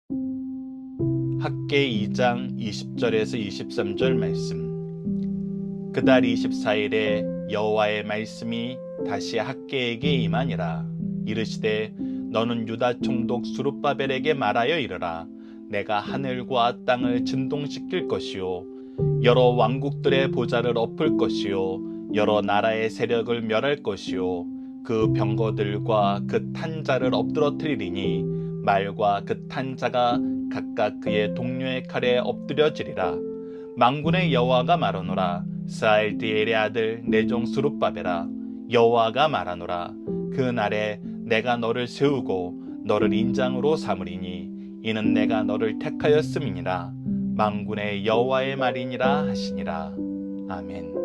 학개 2장 20절에서 23절 말씀. 그달 24일에 여호와의 말씀이 다시 학개에게 임하니라. 이르시되 너는 유다 총독 스룹바벨에게 말하여 이르라. 내가 하늘과 땅을 진동시킬 것이요 여러 왕국들의 보좌를 엎을 것이요 여러 나라의 세력을 멸할 것이요 그 병거들과 그 탄자를 엎드러뜨리리니 말과 그 탄자가 각각 그의 동료의 칼에 엎드려지리라. 만군의 여호와가 말하노라. 스알디엘의 아들 내 종 스룹바벨아, 여호와가 말하노라. 그 날에 내가 너를 세우고 너를 인장으로 삼으리니 이는 내가 너를 택하였음이니라. 만군의 여호와의 말이니라 하시니라. 아멘.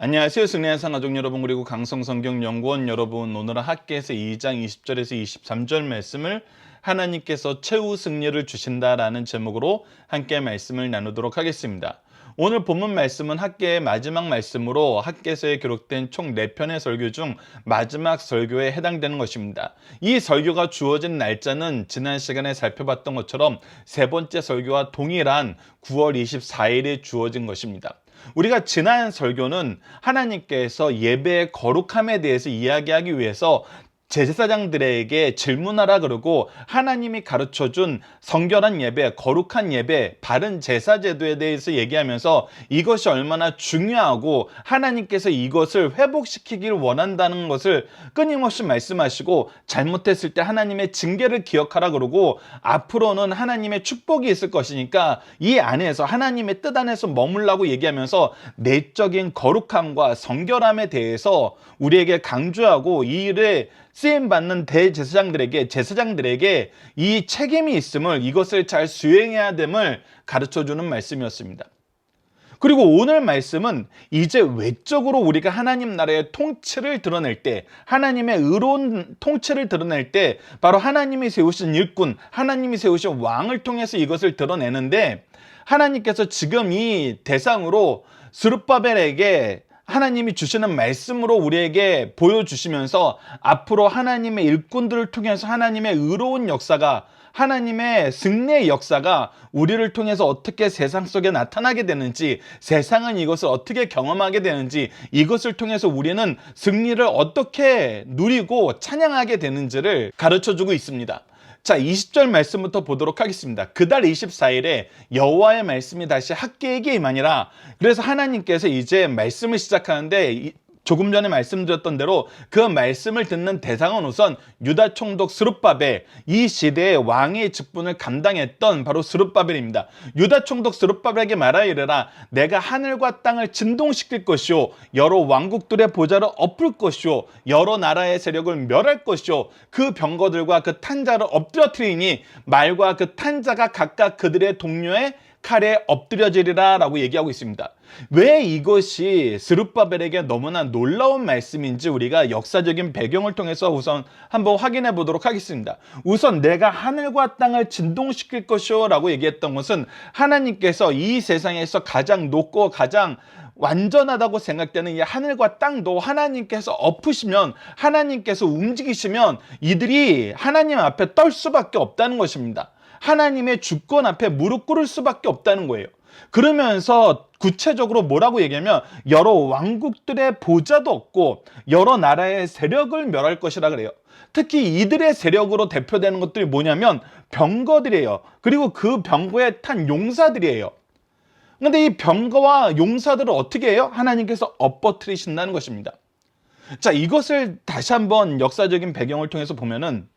안녕하세요. 승리한 상가족 여러분, 그리고 강성성경연구원 여러분, 오늘은 학개에서 2장 20절에서 23절 말씀을 하나님께서 최후 승리를 주신다라는 제목으로 함께 말씀을 나누도록 하겠습니다. 오늘 본문 말씀은 학개의 마지막 말씀으로 학개서에 기록된 총 4편의 설교 중 마지막 설교에 해당되는 것입니다. 이 설교가 주어진 날짜는 지난 시간에 살펴봤던 것처럼 세 번째 설교와 동일한 9월 24일에 주어진 것입니다. 우리가 지난 설교는 하나님께서 예배의 거룩함에 대해서 이야기하기 위해서 제사장들에게 질문하라 그러고 하나님이 가르쳐준 성결한 예배, 거룩한 예배, 바른 제사 제도에 대해서 얘기하면서 이것이 얼마나 중요하고 하나님께서 이것을 회복시키길 원한다는 것을 끊임없이 말씀하시고, 잘못했을 때 하나님의 징계를 기억하라 그러고 앞으로는 하나님의 축복이 있을 것이니까 이 안에서 하나님의 뜻 안에서 머물라고 얘기하면서 내적인 거룩함과 성결함에 대해서 우리에게 강조하고, 이 일에 쓰임받는 제사장들에게 이 책임이 있음을, 이것을 잘 수행해야 됨을 가르쳐주는 말씀이었습니다. 그리고 오늘 말씀은 이제 외적으로 우리가 하나님 나라의 통치를 드러낼 때, 하나님의 의로운 통치를 드러낼 때 바로 하나님이 세우신 일꾼, 하나님이 세우신 왕을 통해서 이것을 드러내는데, 하나님께서 지금 이 대상으로 스룹바벨에게 하나님이 주시는 말씀으로 우리에게 보여주시면서 앞으로 하나님의 일꾼들을 통해서 하나님의 의로운 역사가, 하나님의 승리의 역사가 우리를 통해서 어떻게 세상 속에 나타나게 되는지, 세상은 이것을 어떻게 경험하게 되는지, 이것을 통해서 우리는 승리를 어떻게 누리고 찬양하게 되는지를 가르쳐주고 있습니다. 자, 20절 말씀부터 보도록 하겠습니다. 그달 24일에 여호와의 말씀이 다시 학개에게 임하니라. 그래서 하나님께서 이제 말씀을 시작하는데, 조금 전에 말씀드렸던 대로 그 말씀을 듣는 대상은 우선 유다 총독 스룹바벨, 이 시대의 왕의 직분을 감당했던 바로 스룹바벨입니다. 유다 총독 스룹바벨에게 말하여 이르라. 내가 하늘과 땅을 진동시킬 것이요 여러 왕국들의 보좌를 엎을 것이요 여러 나라의 세력을 멸할 것이요 그 병거들과 그 탄자를 엎드러뜨리니 말과 그 탄자가 각각 그들의 동료의 칼에 엎드려지리라 라고 얘기하고 있습니다. 왜 이것이 스룹바벨에게 너무나 놀라운 말씀인지 우리가 역사적인 배경을 통해서 우선 한번 확인해 보도록 하겠습니다. 우선 내가 하늘과 땅을 진동시킬 것이요 라고 얘기했던 것은, 하나님께서 이 세상에서 가장 높고 가장 완전하다고 생각되는 이 하늘과 땅도 하나님께서 엎으시면, 하나님께서 움직이시면 이들이 하나님 앞에 떨 수밖에 없다는 것입니다. 하나님의 주권 앞에 무릎 꿇을 수밖에 없다는 거예요. 그러면서 구체적으로 뭐라고 얘기하면 여러 왕국들의 보좌도 없고 여러 나라의 세력을 멸할 것이라 그래요. 특히 이들의 세력으로 대표되는 것들이 뭐냐면 병거들이에요. 그리고 그 병거에 탄 용사들이에요. 근데 이 병거와 용사들을 어떻게 해요? 하나님께서 엎어뜨리신다는 것입니다. 자, 이것을 다시 한번 역사적인 배경을 통해서 보면은,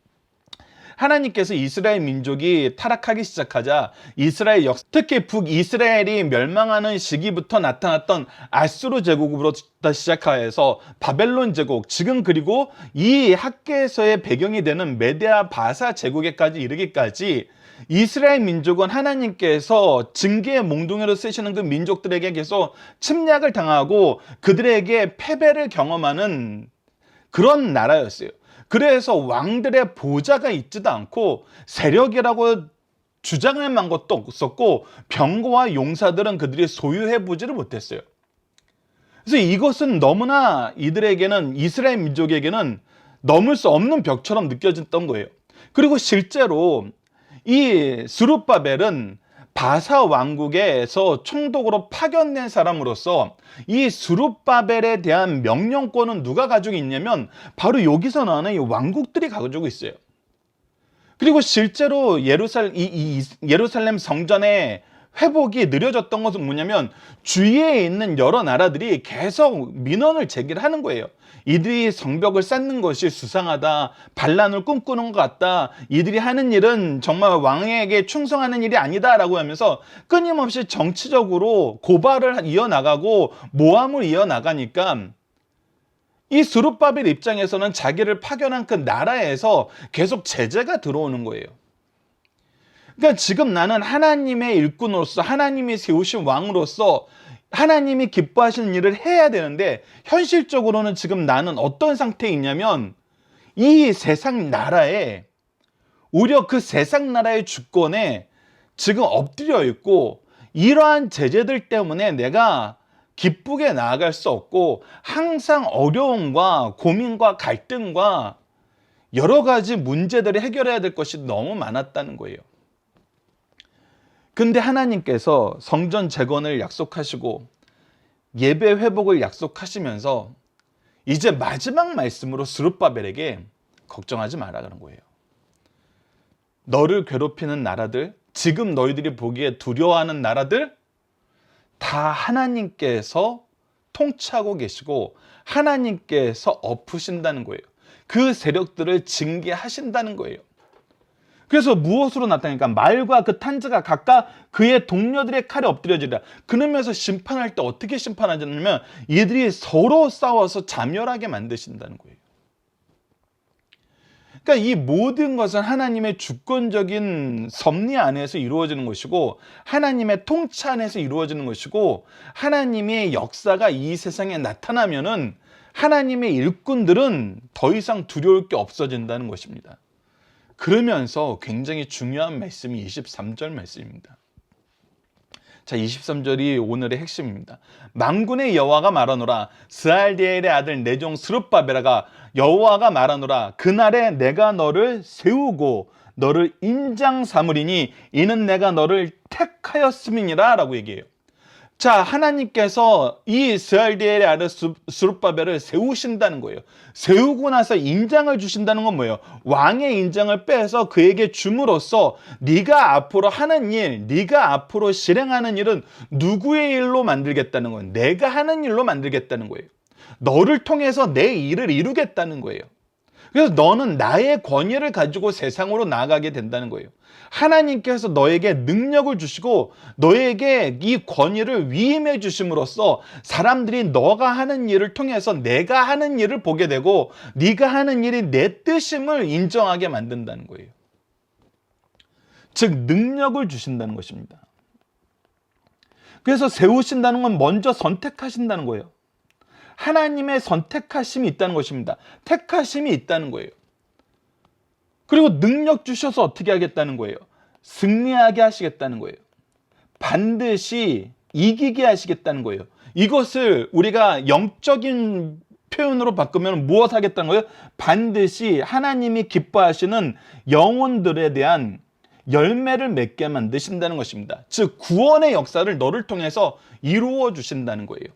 하나님께서 이스라엘 민족이 타락하기 시작하자 이스라엘 특히 북이스라엘이 멸망하는 시기부터 나타났던 아수르 제국으로부터 시작해서 바벨론 제국, 지금 그리고 이 학개서의 배경이 되는 메데아 바사 제국에까지 이르기까지 이스라엘 민족은 하나님께서 징계의 몽둥이로 쓰시는 그 민족들에게 계속 침략을 당하고 그들에게 패배를 경험하는 그런 나라였어요. 그래서 왕들의 보좌가 있지도 않고 세력이라고 주장할 만한 것도 없었고 병거와 용사들은 그들이 소유해 보지를 못했어요. 그래서 이것은 너무나 이들에게는, 이스라엘 민족에게는 넘을 수 없는 벽처럼 느껴졌던 거예요. 그리고 실제로 이 스룹바벨은 바사 왕국에서 총독으로 파견된 사람으로서 이 스룹바벨에 대한 명령권은 누가 가지고 있냐면 바로 여기서 나오는 이 왕국들이 가지고 있어요. 그리고 실제로 예루살렘 성전의 회복이 느려졌던 것은 뭐냐면 주위에 있는 여러 나라들이 계속 민원을 제기를 하는 거예요. 이들이 성벽을 쌓는 것이 수상하다, 반란을 꿈꾸는 것 같다, 이들이 하는 일은 정말 왕에게 충성하는 일이 아니다 라고 하면서 끊임없이 정치적으로 고발을 이어나가고 모함을 이어나가니까 이 스룹바벨 입장에서는 자기를 파견한 그 나라에서 계속 제재가 들어오는 거예요. 그러니까 지금 나는 하나님의 일꾼으로서, 하나님이 세우신 왕으로서 하나님이 기뻐하시는 일을 해야 되는데 현실적으로는 지금 나는 어떤 상태에 있냐면 이 세상 나라에, 오히려 그 세상 나라의 주권에 지금 엎드려 있고 이러한 제재들 때문에 내가 기쁘게 나아갈 수 없고 항상 어려움과 고민과 갈등과 여러 가지 문제들을 해결해야 될 것이 너무 많았다는 거예요. 근데 하나님께서 성전 재건을 약속하시고 예배 회복을 약속하시면서 이제 마지막 말씀으로 스룹바벨에게 걱정하지 말라는 거예요. 너를 괴롭히는 나라들, 지금 너희들이 보기에 두려워하는 나라들 다 하나님께서 통치하고 계시고 하나님께서 엎으신다는 거예요. 그 세력들을 징계하신다는 거예요. 그래서 무엇으로 나타나니까 말과 그 탄자가 각각 그의 동료들의 칼에 엎드려지리라. 그러면서 심판할 때 어떻게 심판하냐면 이들이 서로 싸워서 자멸하게 만드신다는 거예요. 그러니까 이 모든 것은 하나님의 주권적인 섭리 안에서 이루어지는 것이고 하나님의 통치 안에서 이루어지는 것이고 하나님의 역사가 이 세상에 나타나면은 하나님의 일꾼들은 더 이상 두려울 게 없어진다는 것입니다. 그러면서 굉장히 중요한 말씀이 23절 말씀입니다. 자, 23절이 오늘의 핵심입니다. 만군의 여호와가 말하노라, 스알디엘의 아들 내 종 스룹바벨아가 여호와가 말하노라, 그날에 내가 너를 세우고 너를 인장 삼으리니 이는 내가 너를 택하였음이니라 라고 얘기해요. 자, 하나님께서 이 스알디엘의 아들 스룹바벨을 세우신다는 거예요. 세우고 나서 인장을 주신다는 건 뭐예요? 왕의 인장을 빼서 그에게 줌으로써 네가 앞으로 하는 일, 네가 앞으로 실행하는 일은 누구의 일로 만들겠다는 거예요? 내가 하는 일로 만들겠다는 거예요. 너를 통해서 내 일을 이루겠다는 거예요. 그래서 너는 나의 권위를 가지고 세상으로 나아가게 된다는 거예요. 하나님께서 너에게 능력을 주시고 너에게 이 권위를 위임해 주심으로써 사람들이 너가 하는 일을 통해서 내가 하는 일을 보게 되고 네가 하는 일이 내 뜻임을 인정하게 만든다는 거예요. 즉 능력을 주신다는 것입니다. 그래서 세우신다는 건 먼저 선택하신다는 거예요. 하나님의 선택하심이 있다는 것입니다. 택하심이 있다는 거예요. 그리고 능력 주셔서 어떻게 하겠다는 거예요? 승리하게 하시겠다는 거예요. 반드시 이기게 하시겠다는 거예요. 이것을 우리가 영적인 표현으로 바꾸면 무엇 하겠다는 거예요? 반드시 하나님이 기뻐하시는 영혼들에 대한 열매를 맺게 만드신다는 것입니다. 즉 구원의 역사를 너를 통해서 이루어 주신다는 거예요.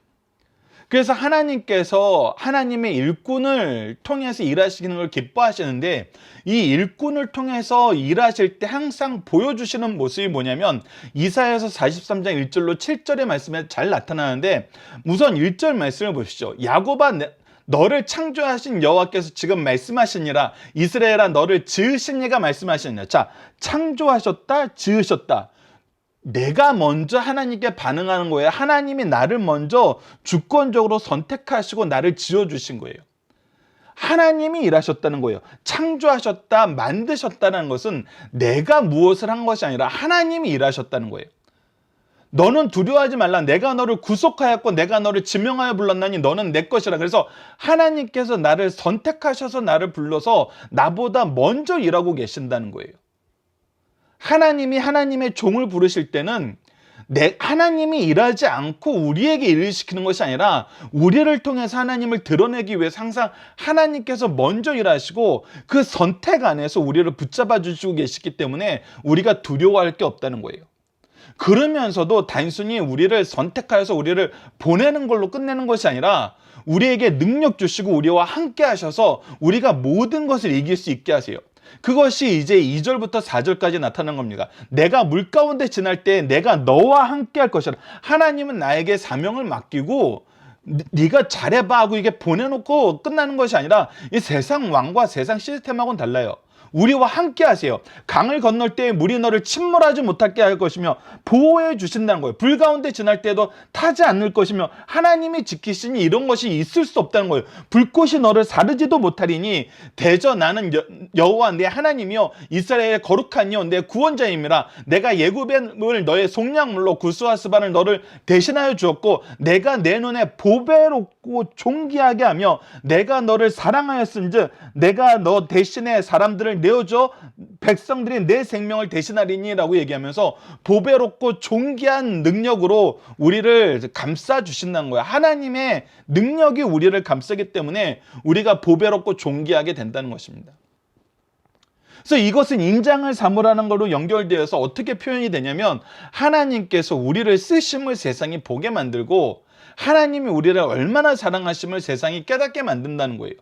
그래서 하나님께서 하나님의 일꾼을 통해서 일하시는 걸 기뻐하시는데 이 일꾼을 통해서 일하실 때 항상 보여주시는 모습이 뭐냐면 이사야서 43장 1절로 7절의 말씀에 잘 나타나는데 우선 1절 말씀을 보시죠. 야곱아 너를 창조하신 여호와께서 지금 말씀하시니라, 이스라엘아 너를 지으신 이가 말씀하시니라. 자, 창조하셨다, 지으셨다. 내가 먼저 하나님께 반응하는 거예요. 하나님이 나를 먼저 주권적으로 선택하시고 나를 지어주신 거예요. 하나님이 일하셨다는 거예요. 창조하셨다, 만드셨다는 것은 내가 무엇을 한 것이 아니라 하나님이 일하셨다는 거예요. 너는 두려워하지 말라. 내가 너를 구속하였고 내가 너를 지명하여 불렀나니 너는 내 것이라. 그래서 하나님께서 나를 선택하셔서 나를 불러서 나보다 먼저 일하고 계신다는 거예요. 하나님이 하나님의 종을 부르실 때는 하나님이 일하지 않고 우리에게 일을 시키는 것이 아니라 우리를 통해서 하나님을 드러내기 위해서 항상 하나님께서 먼저 일하시고 그 선택 안에서 우리를 붙잡아 주시고 계시기 때문에 우리가 두려워할 게 없다는 거예요. 그러면서도 단순히 우리를 선택하여서 우리를 보내는 걸로 끝내는 것이 아니라 우리에게 능력 주시고 우리와 함께 하셔서 우리가 모든 것을 이길 수 있게 하세요. 그것이 이제 2절부터 4절까지 나타난 겁니다. 내가 물 가운데 지날 때 내가 너와 함께 할 것이라. 하나님은 나에게 사명을 맡기고 네가 잘해봐 하고 이게 보내놓고 끝나는 것이 아니라 이 세상 왕과 세상 시스템하고는 달라요. 우리와 함께 하세요. 강을 건널 때 물이 너를 침몰하지 못하게 할 것이며 보호해 주신다는 거예요. 불 가운데 지날 때도 타지 않을 것이며 하나님이 지키시니 이런 것이 있을 수 없다는 거예요. 불꽃이 너를 사르지도 못하리니 대저 나는 여호와 내 하나님이요 이스라엘의 거룩한 이요 내 구원자임이라. 내가 예굽을 너의 속량물로 구스와 스반을 너를 대신하여 주었고 내가 내 눈에 보배롭고 존귀하게 하며 내가 너를 사랑하였은즉 내가 너 대신에 사람들을 내어줘 백성들이 내 생명을 대신하리니 라고 얘기하면서 보배롭고 존귀한 능력으로 우리를 감싸 주신다는 거예요. 하나님의 능력이 우리를 감싸기 때문에 우리가 보배롭고 존귀하게 된다는 것입니다. 그래서 이것은 인장을 삼으라는 걸로 연결되어서 어떻게 표현이 되냐면 하나님께서 우리를 쓰심을 세상이 보게 만들고 하나님이 우리를 얼마나 사랑하심을 세상이 깨닫게 만든다는 거예요.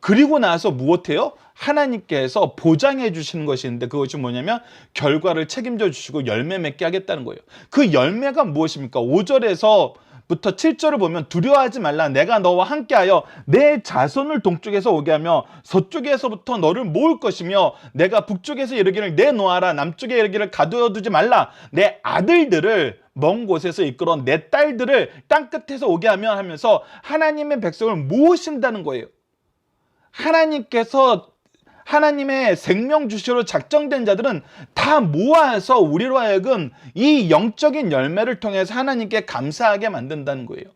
그리고 나서 무엇해요? 하나님께서 보장해 주시는 것이 있는데 그것이 뭐냐면 결과를 책임져 주시고 열매 맺게 하겠다는 거예요. 그 열매가 무엇입니까? 5절에서 부터 7절을 보면 두려워하지 말라. 내가 너와 함께하여 내 자손을 동쪽에서 오게 하며 서쪽에서부터 너를 모을 것이며 내가 북쪽에서 이르기를 내놓아라. 남쪽에 이르기를 가두어두지 말라. 내 아들들을 먼 곳에서 이끌어 내 딸들을 땅끝에서 오게 하며 하면서 하나님의 백성을 모으신다는 거예요. 하나님께서 하나님의 생명 주시로 작정된 자들은 다 모아서 우리로 하여금 이 영적인 열매를 통해서 하나님께 감사하게 만든다는 거예요.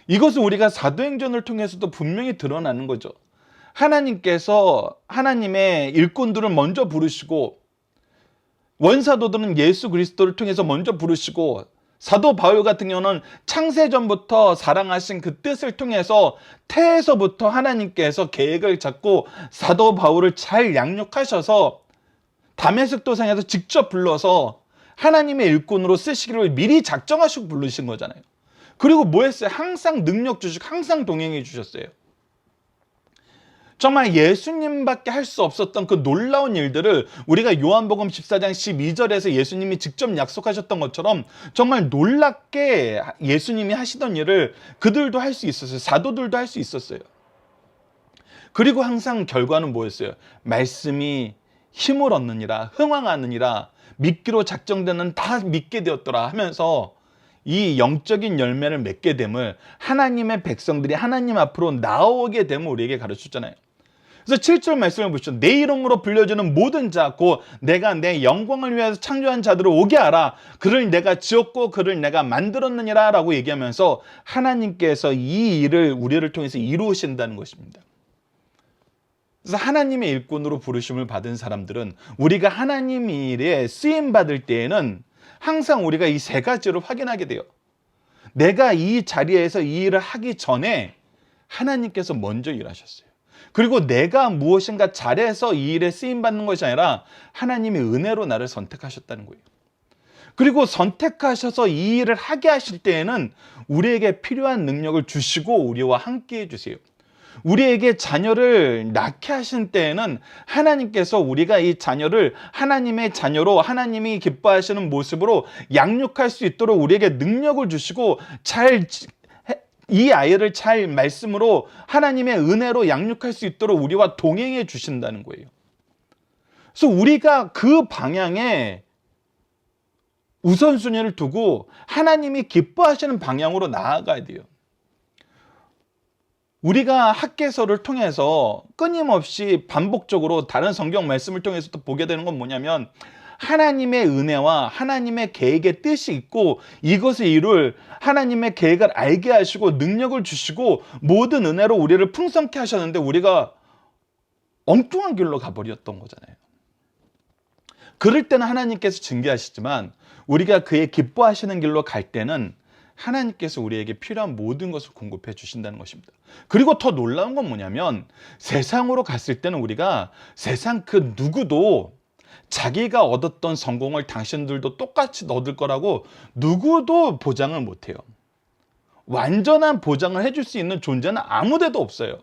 이것은 우리가 사도행전을 통해서도 분명히 드러나는 거죠. 하나님께서 하나님의 일꾼들을 먼저 부르시고 원사도들은 예수 그리스도를 통해서 먼저 부르시고 사도 바울 같은 경우는 창세전부터 사랑하신 그 뜻을 통해서 태에서부터 하나님께서 계획을 잡고 사도 바울을 잘 양육하셔서 다메섹 도상에서 직접 불러서 하나님의 일꾼으로 쓰시기를 미리 작정하시고 부르신 거잖아요. 그리고 뭐 했어요? 항상 능력 주시고 항상 동행해 주셨어요. 정말 예수님밖에 할 수 없었던 그 놀라운 일들을 우리가 요한복음 14장 12절에서 예수님이 직접 약속하셨던 것처럼 정말 놀랍게 예수님이 하시던 일을 그들도 할 수 있었어요. 사도들도 할 수 있었어요. 그리고 항상 결과는 뭐였어요? 말씀이 힘을 얻느니라, 흥왕하느니라, 믿기로 작정되는 다 믿게 되었더라 하면서 이 영적인 열매를 맺게 됨을 하나님의 백성들이 하나님 앞으로 나오게 됨을 우리에게 가르쳤잖아요. 그래서 7절 말씀을 보시죠. 내 이름으로 불려주는 모든 자 곧 내가 내 영광을 위해서 창조한 자들을 오게 하라. 그를 내가 지었고 그를 내가 만들었느니라 라고 얘기하면서 하나님께서 이 일을 우리를 통해서 이루신다는 것입니다. 그래서 하나님의 일꾼으로 부르심을 받은 사람들은 우리가 하나님 일에 쓰임받을 때에는 항상 우리가 이 세 가지를 확인하게 돼요. 내가 이 자리에서 이 일을 하기 전에 하나님께서 먼저 일하셨어요. 그리고 내가 무엇인가 잘해서 이 일에 쓰임받는 것이 아니라 하나님이 은혜로 나를 선택하셨다는 거예요. 그리고 선택하셔서 이 일을 하게 하실 때에는 우리에게 필요한 능력을 주시고 우리와 함께 해주세요. 우리에게 자녀를 낳게 하신 때에는 하나님께서 우리가 이 자녀를 하나님의 자녀로 하나님이 기뻐하시는 모습으로 양육할 수 있도록 우리에게 능력을 주시고 이 아이를 잘 말씀으로 하나님의 은혜로 양육할 수 있도록 우리와 동행해 주신다는 거예요. 그래서 우리가 그 방향에 우선순위를 두고 하나님이 기뻐하시는 방향으로 나아가야 돼요. 우리가 학개서를 통해서 끊임없이 반복적으로 다른 성경 말씀을 통해서도 보게 되는 건 뭐냐면 하나님의 은혜와 하나님의 계획의 뜻이 있고 이것을 이룰 하나님의 계획을 알게 하시고 능력을 주시고 모든 은혜로 우리를 풍성케 하셨는데 우리가 엉뚱한 길로 가버렸던 거잖아요. 그럴 때는 하나님께서 징계하시지만 우리가 그의 기뻐하시는 길로 갈 때는 하나님께서 우리에게 필요한 모든 것을 공급해 주신다는 것입니다. 그리고 더 놀라운 건 뭐냐면 세상으로 갔을 때는 우리가 세상 그 누구도 자기가 얻었던 성공을 당신들도 똑같이 얻을 거라고 누구도 보장을 못해요. 완전한 보장을 해줄 수 있는 존재는 아무데도 없어요.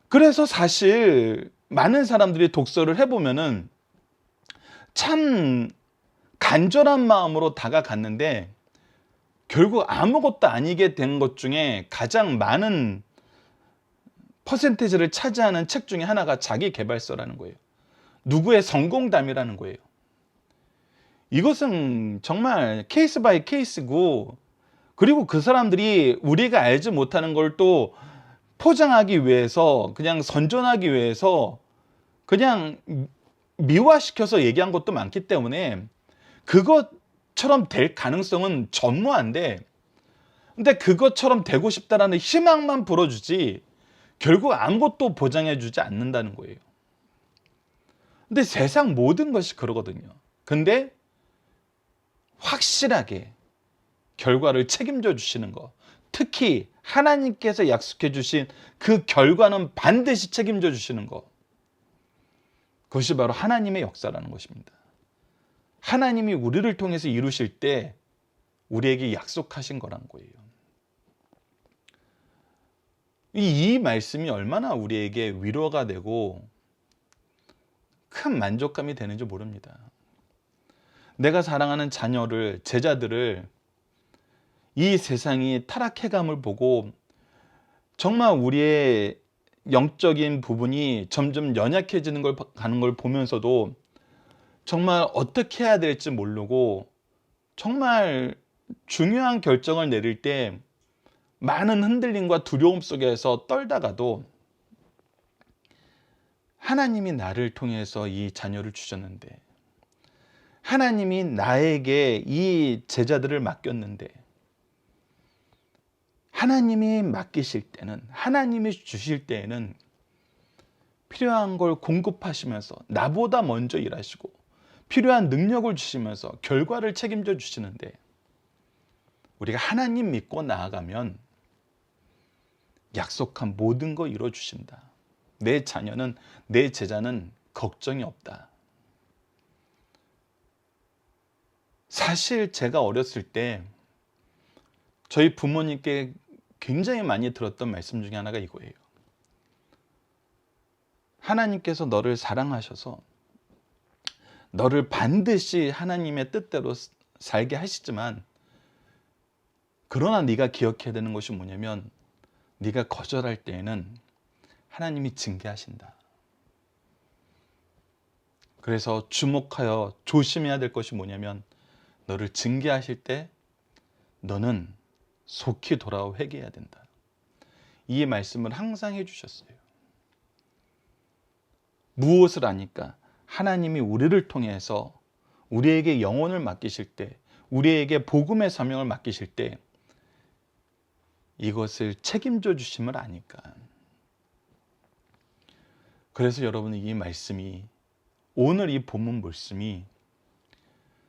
그래서 사실 많은 사람들이 독서를 해보면은 참 간절한 마음으로 다가갔는데 결국 아무것도 아니게 된 것 중에 가장 많은 퍼센테이지를 차지하는 책 중에 하나가 자기 개발서라는 거예요. 누구의 성공담이라는 거예요. 이것은 정말 케이스 바이 케이스고, 그리고 그 사람들이 우리가 알지 못하는 걸 또 포장하기 위해서, 그냥 선전하기 위해서 그냥 미화시켜서 얘기한 것도 많기 때문에 그것처럼 될 가능성은 전무한데, 근데 그것처럼 되고 싶다라는 희망만 불어주지 결국 아무것도 보장해주지 않는다는 거예요. 근데 세상 모든 것이 그러거든요. 근데 확실하게 결과를 책임져 주시는 것, 특히 하나님께서 약속해 주신 그 결과는 반드시 책임져 주시는 것, 그것이 바로 하나님의 역사라는 것입니다. 하나님이 우리를 통해서 이루실 때 우리에게 약속하신 거란 거예요. 이 말씀이 얼마나 우리에게 위로가 되고 큰 만족감이 되는지 모릅니다. 내가 사랑하는 자녀를, 제자들을 이 세상이 타락해감을 보고 정말 우리의 영적인 부분이 점점 연약해지는 걸 가는 걸 보면서도 정말 어떻게 해야 될지 모르고 정말 중요한 결정을 내릴 때 많은 흔들림과 두려움 속에서 떨다가도 하나님이 나를 통해서 이 자녀를 주셨는데, 하나님이 나에게 이 제자들을 맡겼는데, 하나님이 맡기실 때는, 하나님이 주실 때에는 필요한 걸 공급하시면서 나보다 먼저 일하시고 필요한 능력을 주시면서 결과를 책임져 주시는데, 우리가 하나님 믿고 나아가면 약속한 모든 거 이루어 주신다. 내 자녀는, 내 제자는 걱정이 없다. 사실 제가 어렸을 때 저희 부모님께 굉장히 많이 들었던 말씀 중에 하나가 이거예요. 하나님께서 너를 사랑하셔서 너를 반드시 하나님의 뜻대로 살게 하시지만, 그러나 네가 기억해야 되는 것이 뭐냐면 네가 거절할 때에는 하나님이 징계하신다. 그래서 주목하여 조심해야 될 것이 뭐냐면, 너를 징계하실 때 너는 속히 돌아와 회개해야 된다. 이 말씀을 항상 해주셨어요. 무엇을 아니까? 하나님이 우리를 통해서 우리에게 영혼을 맡기실 때, 우리에게 복음의 사명을 맡기실 때 이것을 책임져 주심을 아니까. 그래서 여러분, 이 말씀이, 오늘 이 본문 말씀이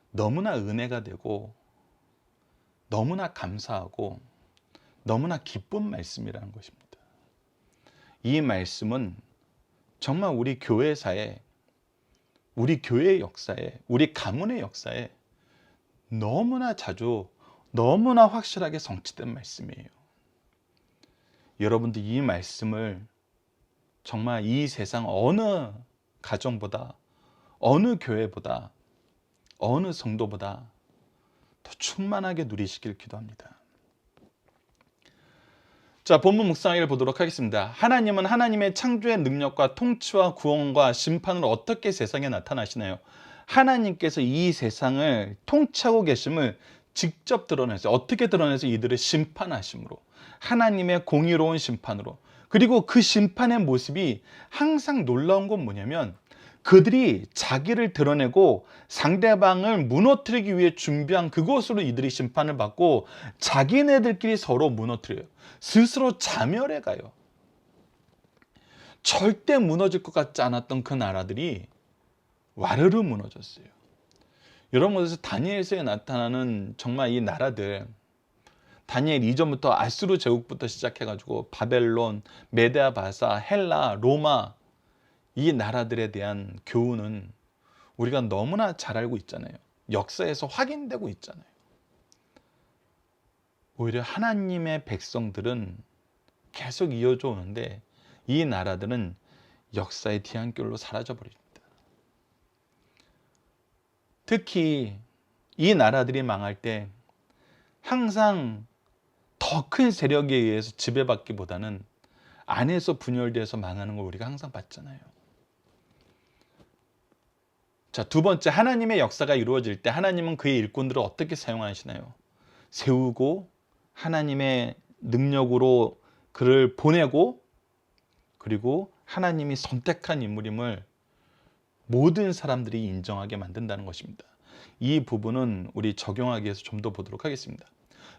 너무나 은혜가 되고 너무나 감사하고 너무나 기쁜 말씀이라는 것입니다. 이 말씀은 정말 우리 교회사에, 우리 교회의 역사에, 우리 가문의 역사에 너무나 자주, 너무나 확실하게 성취된 말씀이에요. 여러분들 이 말씀을 정말 이 세상 어느 가정보다, 어느 교회보다, 어느 성도보다 더 충만하게 누리시길 기도합니다. 자, 본문 묵상을 보도록 하겠습니다. 하나님은 하나님의 창조의 능력과 통치와 구원과 심판으로 어떻게 세상에 나타나시나요? 하나님께서 이 세상을 통치하고 계심을 직접 드러내서, 어떻게 드러내서? 이들을 심판하심으로, 하나님의 공의로운 심판으로. 그리고 그 심판의 모습이 항상 놀라운 건 뭐냐면, 그들이 자기를 드러내고 상대방을 무너뜨리기 위해 준비한 그것으로 이들이 심판을 받고 자기네들끼리 서로 무너뜨려요. 스스로 자멸해 가요. 절대 무너질 것 같지 않았던 그 나라들이 와르르 무너졌어요. 이런 곳에서 다니엘서에 나타나는 정말 이 나라들, 다니엘 이전부터 아수르 제국부터 시작해가지고 바벨론, 메데아 바사, 헬라, 로마, 이 나라들에 대한 교훈은 우리가 너무나 잘 알고 있잖아요. 역사에서 확인되고 있잖아요. 오히려 하나님의 백성들은 계속 이어져 오는데 이 나라들은 역사의 뒤안길로 사라져버립니다. 특히 이 나라들이 망할 때 항상 더 큰 세력에 의해서 지배받기보다는 안에서 분열돼서 망하는 걸 우리가 항상 봤잖아요. 자, 두 번째, 하나님의 역사가 이루어질 때 하나님은 그의 일꾼들을 어떻게 사용하시나요? 세우고 하나님의 능력으로 그를 보내고, 그리고 하나님이 선택한 인물임을 모든 사람들이 인정하게 만든다는 것입니다. 이 부분은 우리 적용하기 위해서 좀 더 보도록 하겠습니다.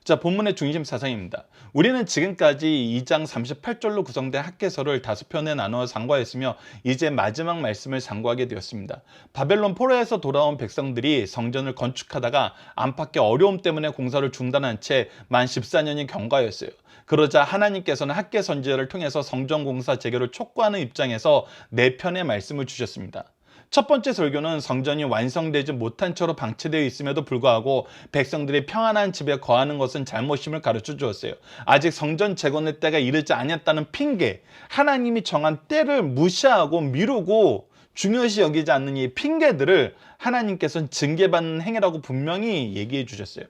자, 본문의 중심 사상입니다. 우리는 지금까지 2장 38절로 구성된 학개서를 5편에 나누어 상고하였으며 이제 마지막 말씀을 상고하게 되었습니다. 바벨론 포로에서 돌아온 백성들이 성전을 건축하다가 안팎의 어려움 때문에 공사를 중단한 채 만 14년이 경과하였어요. 그러자 하나님께서는 학개 선지자를 통해서 성전 공사 재개를 촉구하는 입장에서 4편의 말씀을 주셨습니다. 첫 번째 설교는 성전이 완성되지 못한 채로 방치되어 있음에도 불구하고 백성들이 평안한 집에 거하는 것은 잘못임을 가르쳐 주었어요. 아직 성전 재건의 때가 이르지 않았다는 핑계, 하나님이 정한 때를 무시하고 미루고 중요시 여기지 않는 이 핑계들을 하나님께서는 징계받는 행위라고 분명히 얘기해 주셨어요.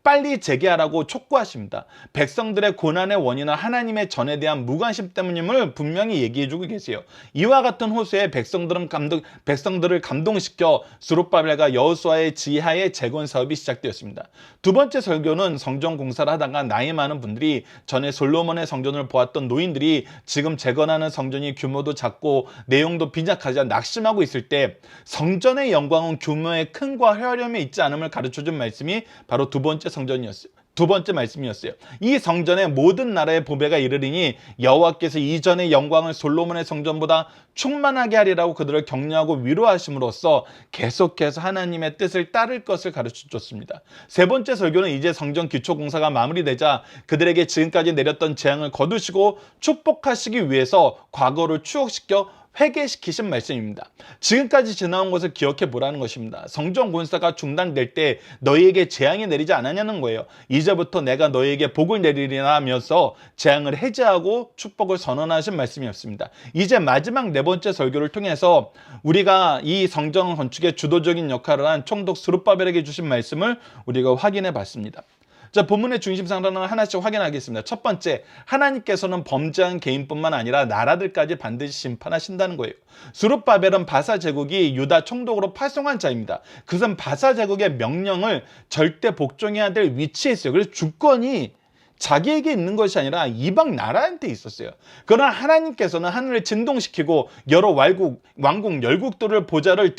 빨리 재개하라고 촉구하십니다. 백성들의 고난의 원인은 하나님의 전에 대한 무관심 때문임을 분명히 얘기해주고 계세요. 이와 같은 호소에 백성들을 감동시켜 스룹바벨과 여호수아의 지하에 재건 사업이 시작되었습니다. 두 번째 설교는 성전 공사를 하다가 나이 많은 분들이 전에 솔로몬의 성전을 보았던 노인들이 지금 재건하는 성전이 규모도 작고 내용도 빈약하자 낙심하고 있을 때 성전의 영광은 규모의 큰과 헤아림에 있지 않음을 가르쳐준 말씀이 바로 두 번째 말씀이었어요. 이 성전에 모든 나라의 보배가 이르리니 여호와께서 이전의 영광을 솔로몬의 성전보다 충만하게 하리라고 그들을 격려하고 위로하심으로써 계속해서 하나님의 뜻을 따를 것을 가르쳐 줬습니다. 세 번째 설교는 이제 성전 기초 공사가 마무리되자 그들에게 지금까지 내렸던 재앙을 거두시고 축복하시기 위해서 과거를 추억시켜 회개시키신 말씀입니다. 지금까지 지나온 것을 기억해 보라는 것입니다. 성전 공사가 중단될 때 너희에게 재앙이 내리지 않았냐는 거예요. 이제부터 내가 너희에게 복을 내리리라 하면서 재앙을 해제하고 축복을 선언하신 말씀이었습니다. 이제 마지막 4번째 설교를 통해서 우리가 이 성전 건축의 주도적인 역할을 한 총독 스룹바벨에게 주신 말씀을 우리가 확인해 봤습니다. 자, 본문의 중심 상단을 하나씩 확인하겠습니다. 첫 번째, 하나님께서는 범죄한 개인뿐만 아니라 나라들까지 반드시 심판하신다는 거예요. 스룹바벨은 바사 제국이 유다 총독으로 파송한 자입니다. 그것은 바사 제국의 명령을 절대 복종해야 될 위치에 있어요. 그래서 주권이 자기에게 있는 것이 아니라 이방 나라한테 있었어요. 그러나 하나님께서는 하늘을 진동시키고 여러 왕국 열국들을 보좌를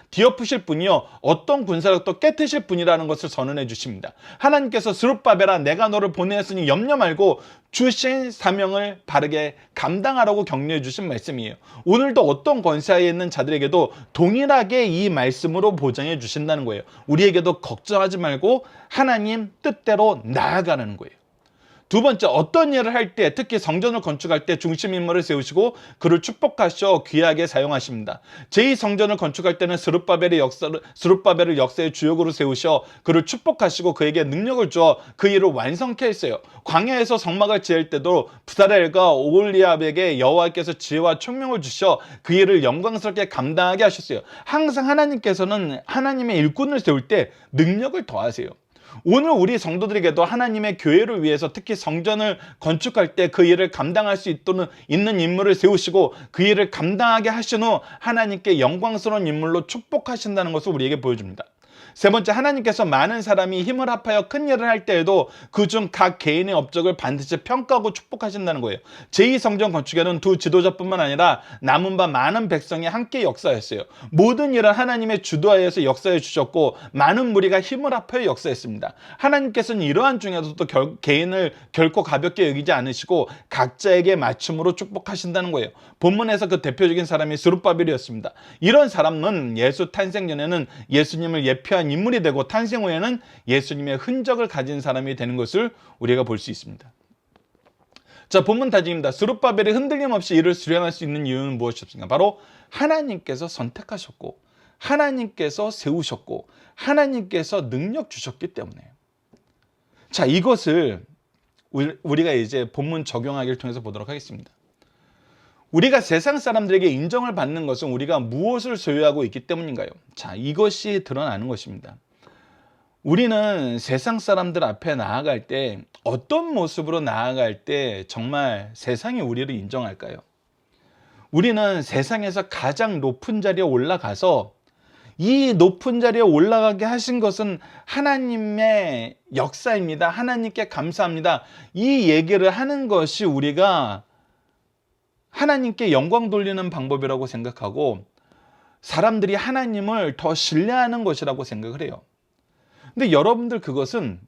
뒤엎으실 분이요 어떤 군사력도 깨트실 분이라는 것을 선언해 주십니다. 하나님께서 스룹바벨아 내가 너를 보내었으니 염려 말고 주신 사명을 바르게 감당하라고 격려해 주신 말씀이에요. 오늘도 어떤 권세하에 있는 자들에게도 동일하게 이 말씀으로 보장해 주신다는 거예요. 우리에게도 걱정하지 말고 하나님 뜻대로 나아가는 거예요. 두 번째, 어떤 일을 할 때, 특히 성전을 건축할 때 중심 인물을 세우시고 그를 축복하셔 귀하게 사용하십니다. 제2성전을 건축할 때는 스룹바벨을 역사의 주역으로 세우셔 그를 축복하시고 그에게 능력을 주어 그 일을 완성케 했어요. 광야에서 성막을 지을 때도 부사렐과 오홀리압에게 여호와께서 지혜와 총명을 주셔 그 일을 영광스럽게 감당하게 하셨어요. 항상 하나님께서는 하나님의 일꾼을 세울 때 능력을 더하세요. 오늘 우리 성도들에게도 하나님의 교회를 위해서 특히 성전을 건축할 때 그 일을 감당할 수 있는 인물을 세우시고 그 일을 감당하게 하신 후 하나님께 영광스러운 인물로 축복하신다는 것을 우리에게 보여줍니다. 세 번째, 하나님께서 많은 사람이 힘을 합하여 큰 일을 할 때에도 그중 각 개인의 업적을 반드시 평가하고 축복하신다는 거예요. 제2성전 건축에는 두 지도자뿐만 아니라 남은 바 많은 백성이 함께 역사했어요. 모든 일은 하나님의 주도하에서 역사해 주셨고 많은 무리가 힘을 합하여 역사했습니다. 하나님께서는 이러한 중에서도 개인을 결코 가볍게 여기지 않으시고 각자에게 맞춤으로 축복하신다는 거예요. 본문에서 그 대표적인 사람이 스룹바벨이었습니다. 이런 사람은 예수 탄생 전에는 예수님을 예표한 중요한 인물이 되고 탄생 후에는 예수님의 흔적을 가진 사람이 되는 것을 우리가 볼 수 있습니다. 자, 본문 다짐입니다. 스룹바벨이 흔들림 없이 일을 수행할 수 있는 이유는 무엇이었습니까? 바로 하나님께서 선택하셨고 하나님께서 세우셨고 하나님께서 능력 주셨기 때문에요. 자, 이것을 우리가 이제 본문 적용하기를 통해서 보도록 하겠습니다. 우리가 세상 사람들에게 인정을 받는 것은 우리가 무엇을 소유하고 있기 때문인가요? 자, 이것이 드러나는 것입니다. 우리는 세상 사람들 앞에 나아갈 때 어떤 모습으로 나아갈 때 정말 세상이 우리를 인정할까요? 우리는 세상에서 가장 높은 자리에 올라가서 이 높은 자리에 올라가게 하신 것은 하나님의 역사입니다. 하나님께 감사합니다. 이 얘기를 하는 것이 우리가 하나님께 영광 돌리는 방법이라고 생각하고 사람들이 하나님을 더 신뢰하는 것이라고 생각을 해요. 근데 여러분들 그것은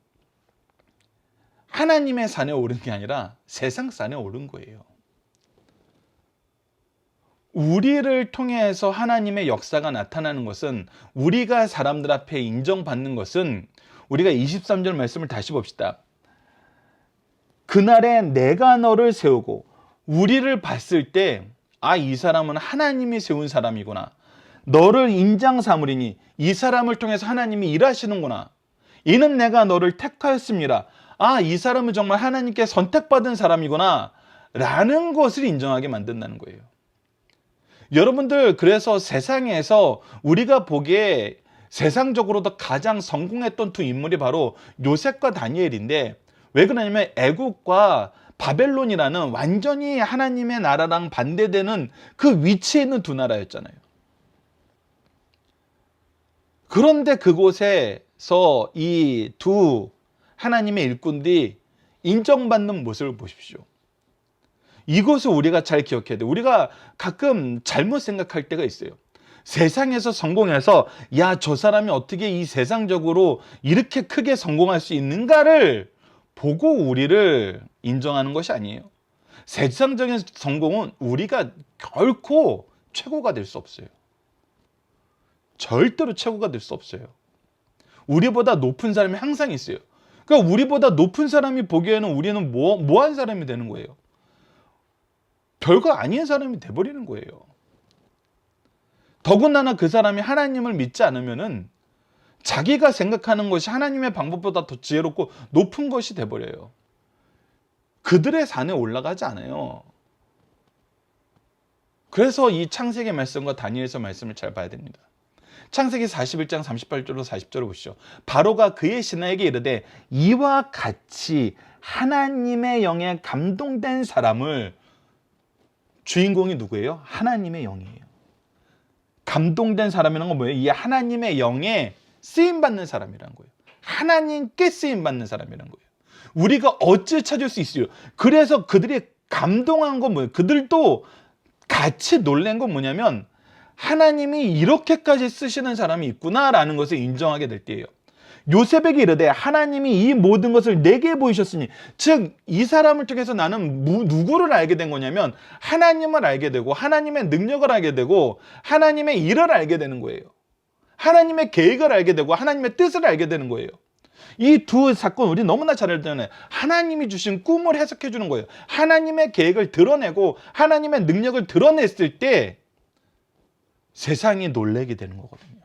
하나님의 산에 오른 게 아니라 세상 산에 오른 거예요. 우리를 통해서 하나님의 역사가 나타나는 것은 우리가 사람들 앞에 인정받는 것은 우리가 23절 말씀을 다시 봅시다. 그날에 내가 너를 세우고 우리를 봤을 때 아, 이 사람은 하나님이 세운 사람이구나. 너를 인장 삼으리니 이 사람을 통해서 하나님이 일하시는구나. 이는 내가 너를 택하였습니다. 아, 이 사람은 정말 하나님께 선택받은 사람이구나 라는 것을 인정하게 만든다는 거예요. 여러분들, 그래서 세상에서 우리가 보기에 세상적으로도 가장 성공했던 두 인물이 바로 요셉과 다니엘인데, 왜 그러냐면 애국과 바벨론이라는 완전히 하나님의 나라랑 반대되는 그 위치에 있는 두 나라였잖아요. 그런데 그곳에서 이 두 하나님의 일꾼들이 인정받는 모습을 보십시오. 이것을 우리가 잘 기억해야 돼요. 우리가 가끔 잘못 생각할 때가 있어요. 세상에서 성공해서 야, 저 사람이 어떻게 이 세상적으로 이렇게 크게 성공할 수 있는가를 보고 우리를 인정하는 것이 아니에요. 세상적인 성공은 우리가 결코 최고가 될 수 없어요. 절대로 최고가 될 수 없어요. 우리보다 높은 사람이 항상 있어요. 그러니까 우리보다 높은 사람이 보기에는 우리는 뭐한 사람이 되는 거예요. 별거 아닌 사람이 돼버리는 거예요. 더군다나 그 사람이 하나님을 믿지 않으면은 자기가 생각하는 것이 하나님의 방법보다 더 지혜롭고 높은 것이 돼버려요. 그들의 산에 올라가지 않아요. 그래서 이 창세기 말씀과 다니엘서 말씀을 잘 봐야 됩니다. 창세기 41장 38절로 40절을 보시죠. 바로가 그의 신하에게 이르되 이와 같이 하나님의 영에 감동된 사람을, 주인공이 누구예요? 하나님의 영이에요. 감동된 사람이라는 건 뭐예요? 이 하나님의 영에 쓰임받는 사람이라는 거예요. 하나님께 쓰임받는 사람이라는 거예요. 우리가 어찌 찾을 수 있어요? 그래서 그들이 감동한 건 뭐예요? 그들도 같이 놀란 건 뭐냐면 하나님이 이렇게까지 쓰시는 사람이 있구나라는 것을 인정하게 될 때예요. 요셉에게 이르되 하나님이 이 모든 것을 내게 보이셨으니, 즉 이 사람을 통해서 나는 누구를 알게 된 거냐면 하나님을 알게 되고 하나님의 능력을 알게 되고 하나님의 일을 알게 되는 거예요. 하나님의 계획을 알게 되고 하나님의 뜻을 알게 되는 거예요. 이 두 사건 우리 너무나 잘 알잖아요. 하나님이 주신 꿈을 해석해 주는 거예요. 하나님의 계획을 드러내고 하나님의 능력을 드러냈을 때 세상이 놀라게 되는 거거든요.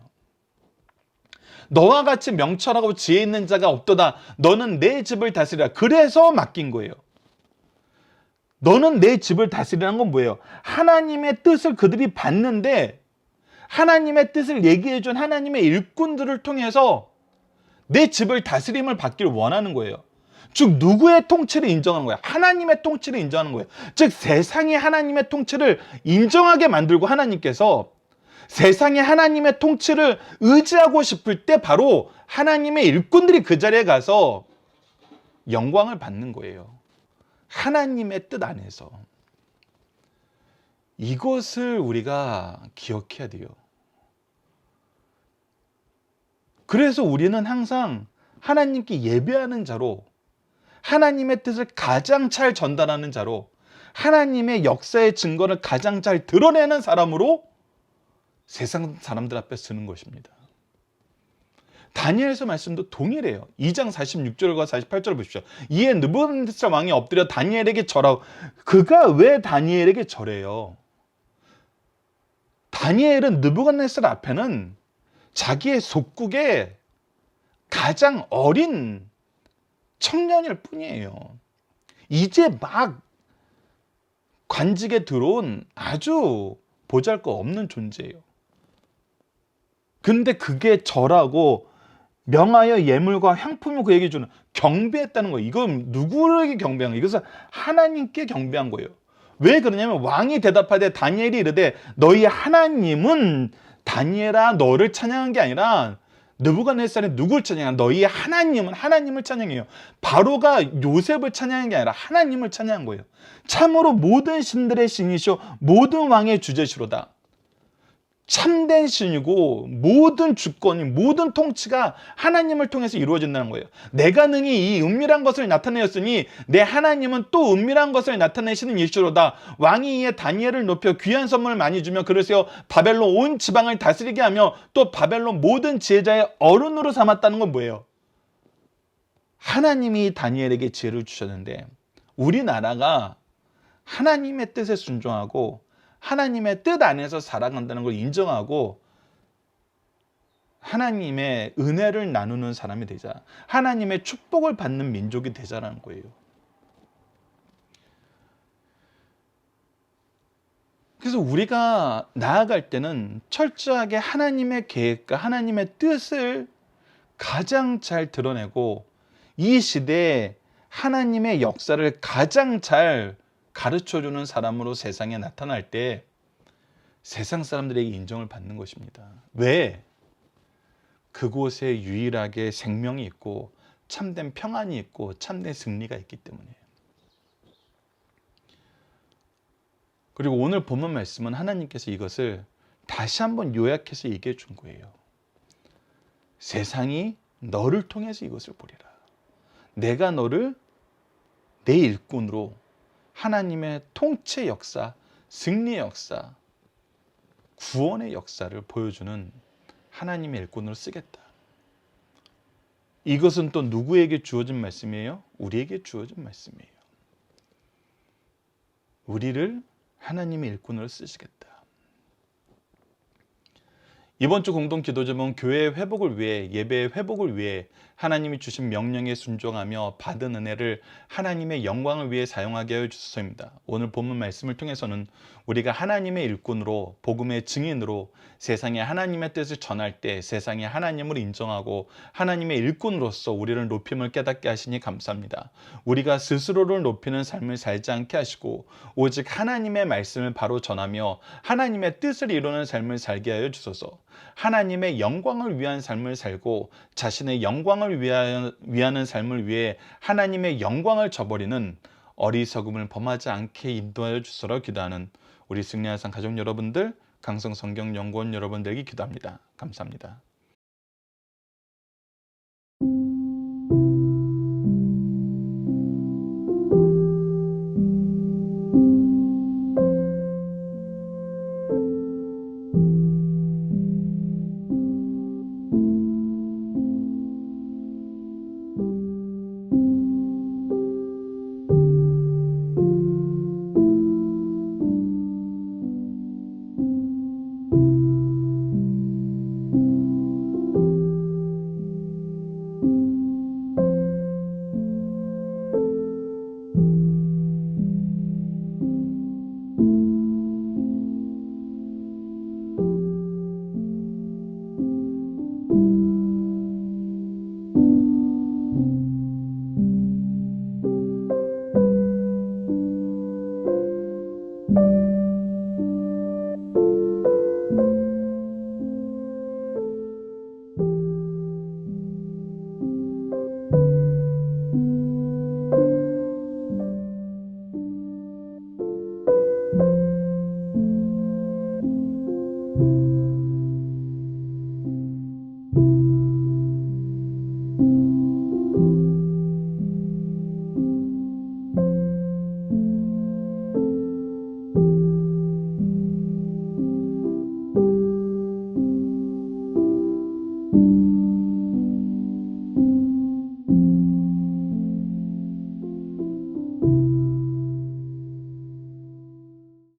너와 같이 명철하고 지혜 있는 자가 없도다. 너는 내 집을 다스리라. 그래서 맡긴 거예요. 너는 내 집을 다스리라는 건 뭐예요? 하나님의 뜻을 그들이 봤는데 하나님의 뜻을 얘기해 준 하나님의 일꾼들을 통해서 내 집을 다스림을 받기를 원하는 거예요. 즉 누구의 통치를 인정하는 거야? 하나님의 통치를 인정하는 거예요. 즉 세상이 하나님의 통치를 인정하게 만들고 하나님께서 세상에 하나님의 통치를 의지하고 싶을 때 바로 하나님의 일꾼들이 그 자리에 가서 영광을 받는 거예요. 하나님의 뜻 안에서. 이것을 우리가 기억해야 돼요. 그래서 우리는 항상 하나님께 예배하는 자로, 하나님의 뜻을 가장 잘 전달하는 자로, 하나님의 역사의 증거를 가장 잘 드러내는 사람으로 세상 사람들 앞에 서는 것입니다. 다니엘서 말씀도 동일해요. 2장 46절과 48절을 보십시오. 이에 느부갓네살 왕이 엎드려 다니엘에게 절하고. 그가 왜 다니엘에게 절해요? 다니엘은 느부갓네살 앞에는 자기의 속국의 가장 어린 청년일 뿐이에요. 이제 막 관직에 들어온 아주 보잘것없는 존재예요. 근데 그게 절하고 명하여 예물과 향품을 그에게 주는, 경배했다는 거예요. 이건 누구에게 경배한 거예요? 이것은 하나님께 경배한 거예요. 왜 그러냐면 왕이 대답하되 다니엘이 이르되 너희 하나님은 다니엘아 너를 찬양한 게 아니라 느부갓네살이 누굴 찬양한, 너희 하나님은 하나님을 찬양해요. 바로가 요셉을 찬양한 게 아니라 하나님을 찬양한 거예요. 참으로 모든 신들의 신이시오 모든 왕의 주제시로다. 참된 신이고 모든 주권이, 모든 통치가 하나님을 통해서 이루어진다는 거예요. 내가 능히 이 은밀한 것을 나타내었으니 내 하나님은 또 은밀한 것을 나타내시는 이시로다. 왕이 이에 다니엘을 높여 귀한 선물을 많이 주며 그를 세워 바벨론 온 지방을 다스리게 하며 또 바벨론 모든 지혜자의 어른으로 삼았다는 건 뭐예요? 하나님이 다니엘에게 지혜를 주셨는데, 우리나라가 하나님의 뜻에 순종하고 하나님의 뜻 안에서 살아간다는 걸 인정하고 하나님의 은혜를 나누는 사람이 되자, 하나님의 축복을 받는 민족이 되자라는 거예요. 그래서 우리가 나아갈 때는 철저하게 하나님의 계획과 하나님의 뜻을 가장 잘 드러내고 이 시대에 하나님의 역사를 가장 잘 가르쳐주는 사람으로 세상에 나타날 때 세상 사람들에게 인정을 받는 것입니다. 왜? 그곳에 유일하게 생명이 있고 참된 평안이 있고 참된 승리가 있기 때문이에요. 그리고 오늘 본문 말씀은 하나님께서 이것을 다시 한번 요약해서 얘기해 준 거예요. 세상이 너를 통해서 이것을 보리라. 내가 너를 내 일꾼으로 하나님의 통치 역사, 승리의 역사, 구원의 역사를 보여주는 하나님의 일꾼으로 쓰겠다. 이것은 또 누구에게 주어진 말씀이에요? 우리에게 주어진 말씀이에요. 우리를 하나님의 일꾼으로 쓰시겠다. 이번 주 공동 기도 제목은 교회의 회복을 위해, 예배의 회복을 위해 하나님이 주신 명령에 순종하며 받은 은혜를 하나님의 영광을 위해 사용하게 하여 주소서입니다. 오늘 본문 말씀을 통해서는 우리가 하나님의 일꾼으로, 복음의 증인으로 세상에 하나님의 뜻을 전할 때 세상에 하나님을 인정하고 하나님의 일꾼으로서 우리를 높임을 깨닫게 하시니 감사합니다. 우리가 스스로를 높이는 삶을 살지 않게 하시고 오직 하나님의 말씀을 바로 전하며 하나님의 뜻을 이루는 삶을 살게 하여 주소서. 하나님의 영광을 위한 삶을 살고 자신의 영광을 위하는 삶을 위해 하나님의 영광을 저버리는 어리석음을 범하지 않게 인도하여 주소서 기도하는 우리 승리하상 가족 여러분들, 강성성경연구원 여러분들에게 기도합니다. 감사합니다.